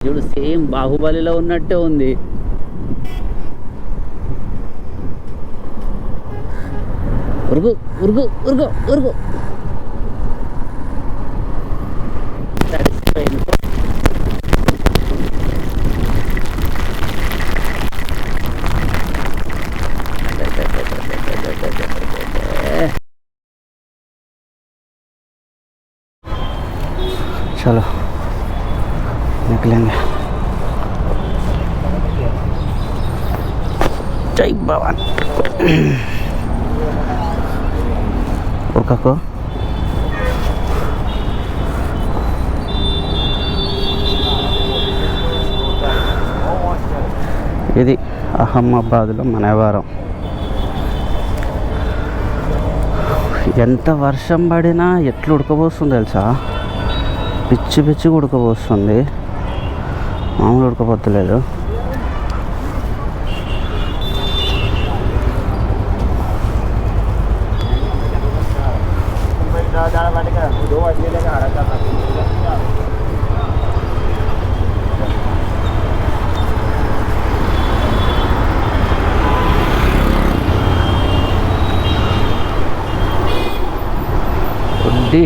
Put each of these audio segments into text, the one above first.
చూడు సేమ్ బాహుబలిలో ఉన్నట్టే ఉంది. ఉరుగు ఉరుగు ఉరుగు ఉరుగు. తడిసిపోయింది. చలో निकलेंगे. जय भवान. उरकाको ఇది అహ్మదాబాద్లో మనవారం. ఎంత వర్షం పడినా ఎట్లా ఉడకపోస్తుంది తెలుసా, పిచ్చి పిచ్చిగా ఉడకపోస్తుంది, మామూలు ఉడకపోతలేదు. ఉడ్డి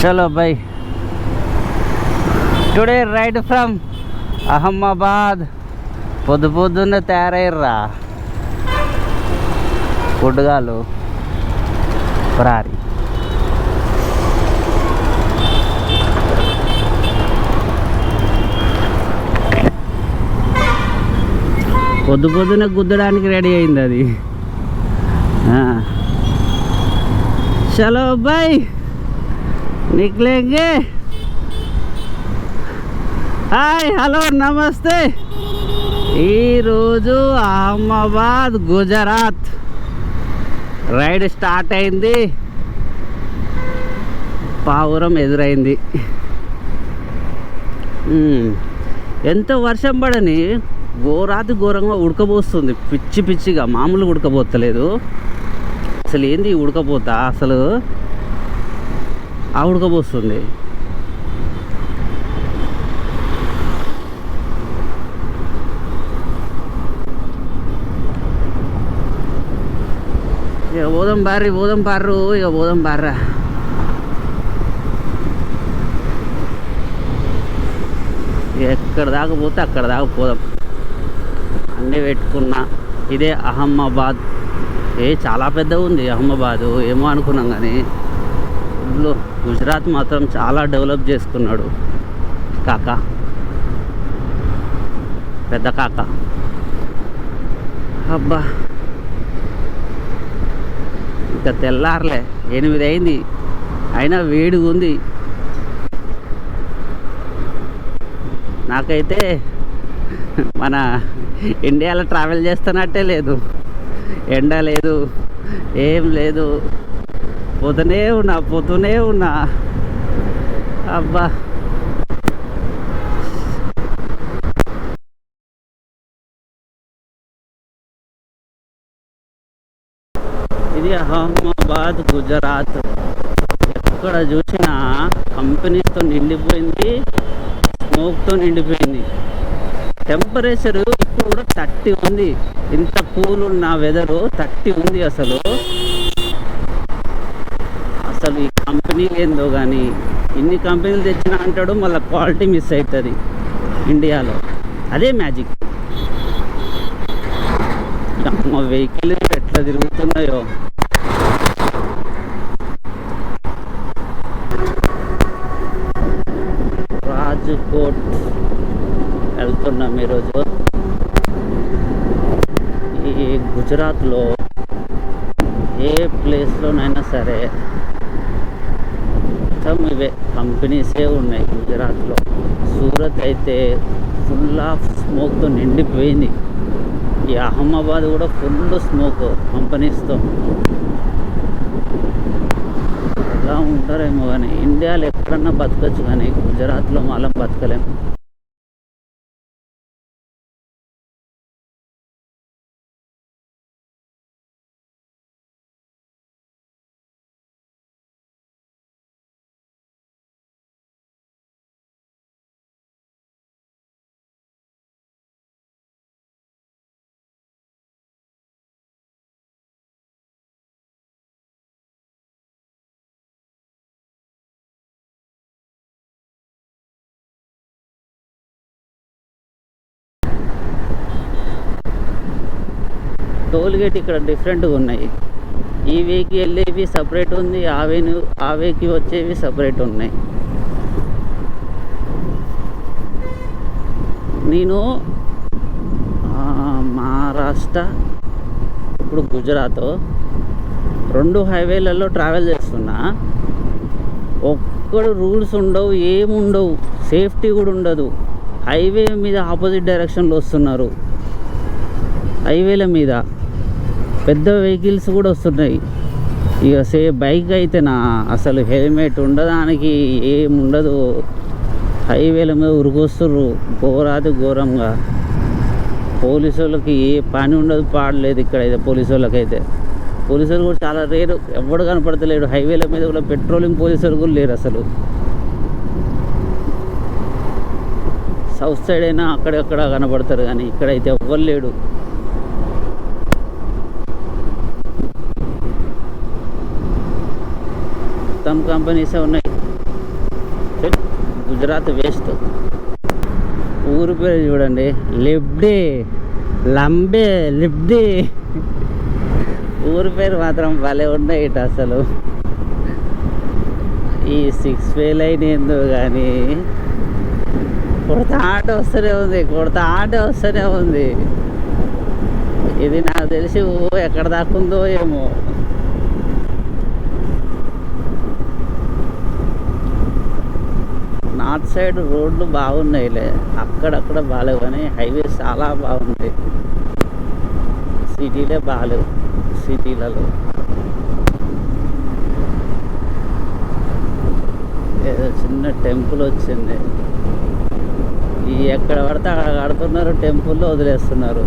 चलो भाई, टुडे राइड फ्रॉम అహ్మదాబాద్. పొద్దున్నే తయారయ్యర్రా పొడ్డుగాలు ఫరారీ. పొద్దునే గుద్దడానికి రెడీ అయింది అది. చలో బాయ్, నిక్లేంగే. హాయ్, హలో, నమస్తే. ఈరోజు అహ్మదాబాద్ గుజరాత్ రైడ్ స్టార్ట్ అయింది. పావురం ఎదురైంది. ఎంత వర్షం పడని ఘోరాతి ఘోరంగా ఉడకపోస్తుంది, పిచ్చి పిచ్చిగా, మామూలుగా ఉడకపోతలేదు. అసలు ఏంది ఉడకపోతా, అసలు ఆ ఉడకపోస్తుంది. ఇక పోదాం పార్రు, ఇక పోదాం పార్రా. ఎక్కడ దాకా పోతే అక్కడ దాకా పోదాం. అన్నీ పెట్టుకున్నా. ఇదే అహ్మదాబాద్. చాలా పెద్దగా ఉంది అహ్మదాబాదు, ఏమో అనుకున్నాం కానీ ఇందులో గుజరాత్ మాత్రం చాలా డెవలప్ చేసుకున్నాడు కాక, పెద్ద కాక. అబ్బా, ఇంకా తెల్లారలే, 8 అయింది, అయినా వేడిగా ఉంది. నాకైతే మన ఇండియాలో ట్రావెల్ చేస్తున్నట్టే లేదు. ఎండ లేదు, ఏం లేదు, పోతూనే ఉన్నా. అబ్బా, ఇది అహ్మదాబాద్ గుజరాత్. ఎక్కడ చూసినా కంపెనీస్తో నిండిపోయింది, స్మోక్తో నిండిపోయింది. టెంపరేచర్ ఇప్పుడు కూడా 30 ఉంది. ఇంత కూల్ ఉన్న వెదరు 30 ఉంది. అసలు ఈ కంపెనీలు ఏందో కానీ, ఇన్ని కంపెనీలు తెచ్చినా అంటాడు, మళ్ళీ క్వాలిటీ మిస్ అవుతుంది ఇండియాలో. అదే మ్యాజిక్. మా వెహికల్ ఎట్లా తిరుగుతున్నాయో. రాజ్కోట్ వెళ్తున్నాం ఈరోజు. ఈ గుజరాత్లో ఏ ప్లేస్లోనైనా సరే మొత్తం ఇవే కంపెనీసే ఉన్నాయి గుజరాత్లో. సూరత్ అయితే ఫుల్ ఆఫ్ స్మోక్తో నిండిపోయింది. ఈ అహ్మదాబాద్ కూడా ఫుల్ స్మోక్ కంపెనీస్తో. ఎలా ఉంటారేమో కానీ ఇండియాలో ఎక్కడన్నా బతకచ్చు, కానీ గుజరాత్లో మాత్రం బతకలేము. టోల్ గేట్ ఇక్కడ డిఫరెంట్గా ఉన్నాయి. ఈ వేకి వెళ్ళేవి సపరేట్ ఉంది, ఆ వేకి వచ్చేవి సపరేట్ ఉన్నాయి. నేను మహారాష్ట్ర ఇప్పుడు గుజరాత్ 2 హైవేలలో ట్రావెల్ చేస్తున్నా. ఒక్కడు రూల్స్ ఉండవు, ఏముండవు, సేఫ్టీ కూడా ఉండదు. హైవే మీద ఆపోజిట్ డైరెక్షన్లో వస్తున్నారు. హైవేల మీద పెద్ద వెహికల్స్ కూడా వస్తున్నాయి. ఇక బైక్ అయితే అసలు హెల్మెట్ ఉండదానికి ఏముండదు. హైవేల మీద ఉరికొస్తుర్రు ఘోరంగా. పోలీసు వాళ్ళకి ఏ పని ఉండదు, పాడలేదు ఇక్కడైతే. పోలీసు వాళ్ళు కూడా చాలా రేరు, ఎవడు కనపడతలేడు. హైవేల మీద కూడా పెట్రోలింగ్ పోలీసులు కూడా లేరు అసలు. సౌత్ సైడ్ అయినా అక్కడక్కడ కనపడతారు, కానీ ఇక్కడైతే ఎవ్వరు లేడు. మొత్తం కంపెనీసే ఉన్నాయి. గుజరాత్ వేస్ట్. ఊరు పేరు చూడండి, లంబే లిబ్డే. ఊరి పేరు మాత్రం భలే ఉన్నాయి ఇటు అసలు. ఈ 6 వేలు అయినందు కానీ కొడతా ఆట వస్తూనే ఉంది. ఇది నాకు తెలిసి ఎక్కడ దాక్కుందో ఏమో. నార్త్ సైడ్ రోడ్లు బాగున్నాయిలే, అక్కడక్కడ బాగాలేవు, కానీ హైవేస్ చాలా బాగుంది. సిటీలే బాగాలేవు. సిటీలలో ఏదో చిన్న టెంపుల్ వచ్చింది. ఎక్కడ పడితే అక్కడ కడుతున్నారు, టెంపుల్లో వదిలేస్తున్నారు.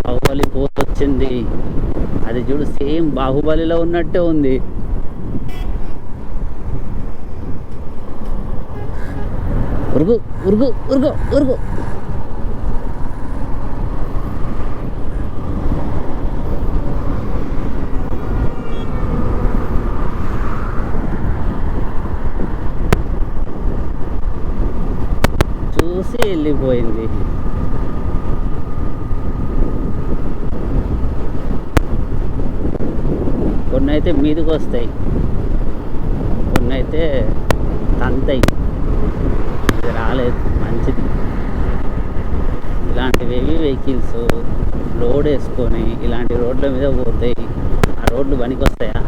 బాహుబలి పోస్ట్ వచ్చింది. అది చూడు, సేమ్ బాహుబలిలో ఉన్నట్టే ఉంది. ఉరుగు ఉరుగు ఉరుగు ఉరుగు. చూసి వెళ్ళిపోయింది. కొన్ని అయితే మీదకి వస్తాయి, కొన్ని అయితే తంతాయి. ఇది రాలేదు, మంచిది. ఇలాంటివి వెహికల్స్ లోడ్ వేసుకొని ఇలాంటి రోడ్ల మీద పోతాయి. ఆ రోడ్లు పనికి వస్తాయా?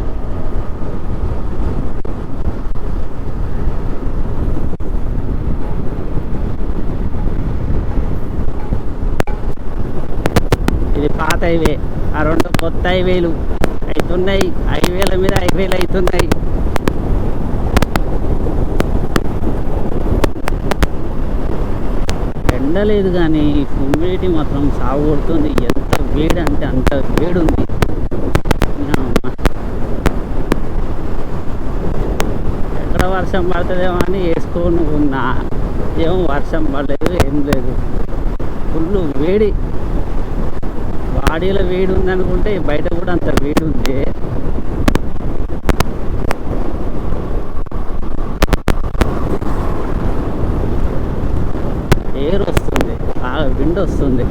ఇది పాత హైవే, ఆ 2 కొత్త హైవేలు అవుతున్నాయి. హైవేల మీద హైవేలు అవుతున్నాయి. ఎండలేదు కానీ హ్యూమిడిటీ మాత్రం సాగు కొడుతుంది. ఎంత వేడి అంటే అంత వేడి ఉంది. ఎక్కడ వర్షం పడుతుందేమో అని వేసుకొని ఉన్నా, ఏమో వర్షం పడలేదు, ఏం లేదు. ఫుల్ వేడి, బాడీలో వేడి ఉందనుకుంటే బయట కూడా అంత వేడి ఉంది. ఎయిర్ వస్తుంది, బాగా విండ్ వస్తుంది.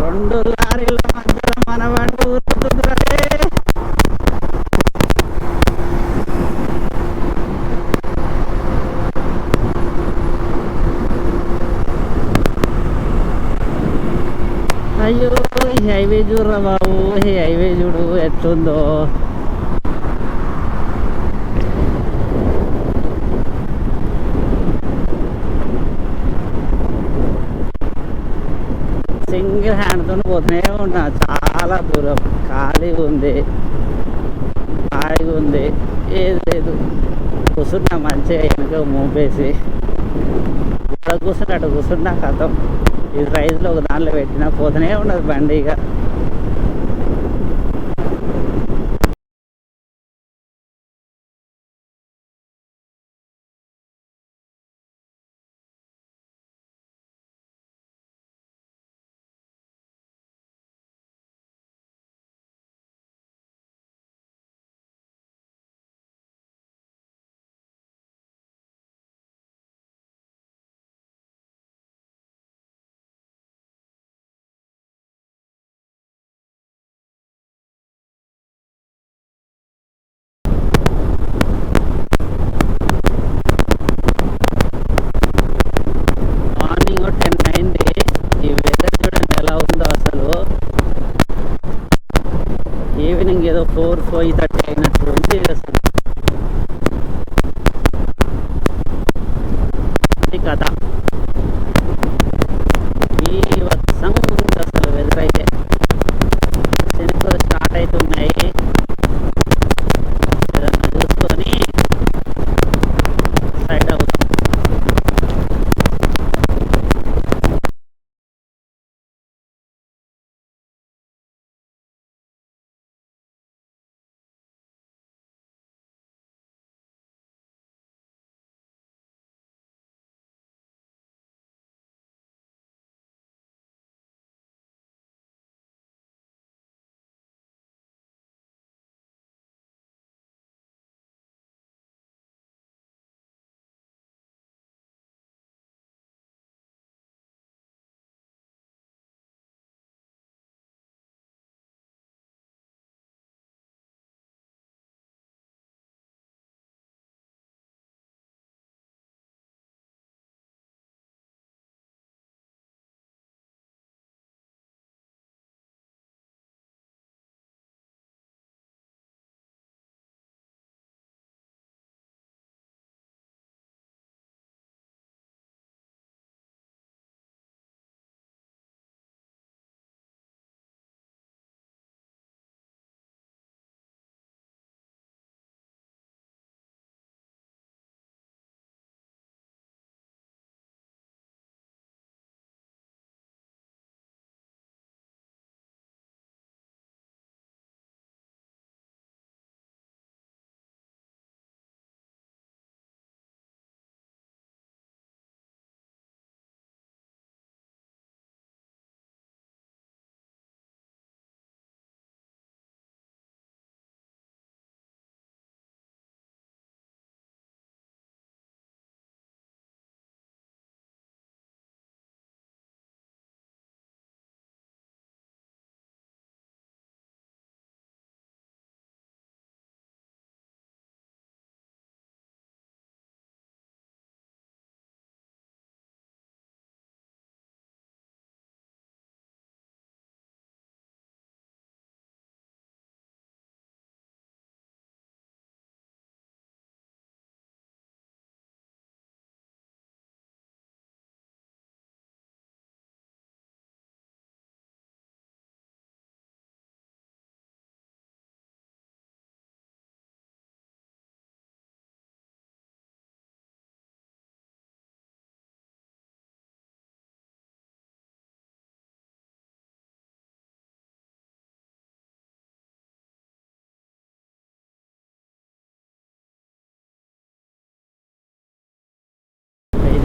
రెండు లారీల మధ్యలో మనవాడు ఊరుతుందిరే. ఈ హైవే చూడరా బాబు, ఈ హైవే చూడు ఎట్లుందో. సింగిల్ హ్యాండ్తో పోతూనే ఉన్నా, చాలా దూరం. ఖాళీగా ఉంది, హాయిగా ఉంది, ఏది లేదు. కూర్చున్నా మంచిగా వెనుక మూపేసి, ఇక్కడ కూర్చుంటే అటు కూర్చున్నా కథం. ఈ రైజ్లో ఒక దాంట్లో పెట్టినా పోతూనే ఉండదు బండి. ఇక మార్నింగ్ 10 అయింది. ఈ వెదర్ చూడండి ఎలా ఉందో అసలు. ఈవినింగ్ ఏదో 4-5:30 అయినట్టు ఉంది అసలు. ఇది కథ, ఈ వర్షం ఉంది అసలు. వెదర్ అయితే శనికలు స్టార్ట్ అవుతున్నాయి. ఏదన్నా చూసుకొని సైడ్ అవుతాం.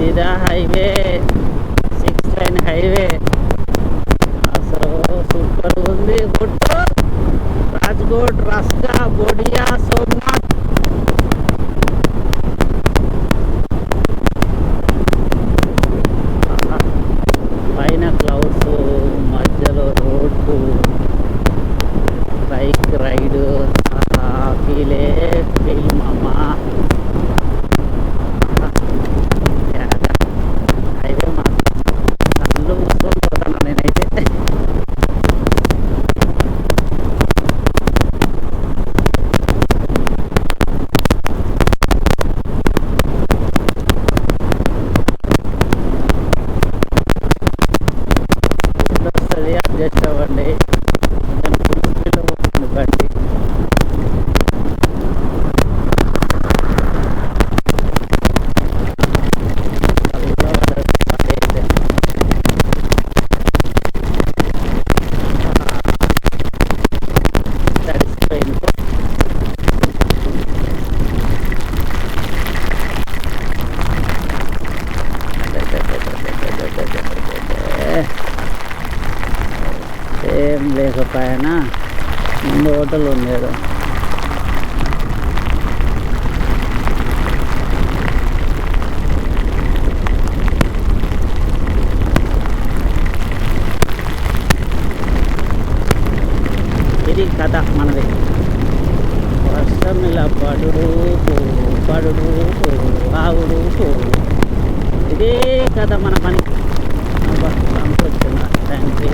ఇదిదా హైవే, 6 లైన్ హైవే. అసలు సూపర్ ఉంది. గుట్టు రాజ్కోట్, రస్కా, బోడియా, సోమనాథ్. పైన క్లౌడ్స్, మధ్యలో రోడ్డు, బైక్ రైడ్. ఫీలే ఫీల్ మామా. హైవే మాత్రం కళ్ళు మూసుకొని పోతాను నేనైతే. కొంచెం ఫుల్ స్పీడ్లో పోతుంది బండి. అది కూడా అదే తడిసిపోయింది. ఏం లేకపోయినా ముందు హోటల్ ఉండేది. ఇది కథ మనది. వర్షం ఇలా పడుడు పడుడు ఆవుడు ఇదే కథ మన పని. వచ్చిన టైంకి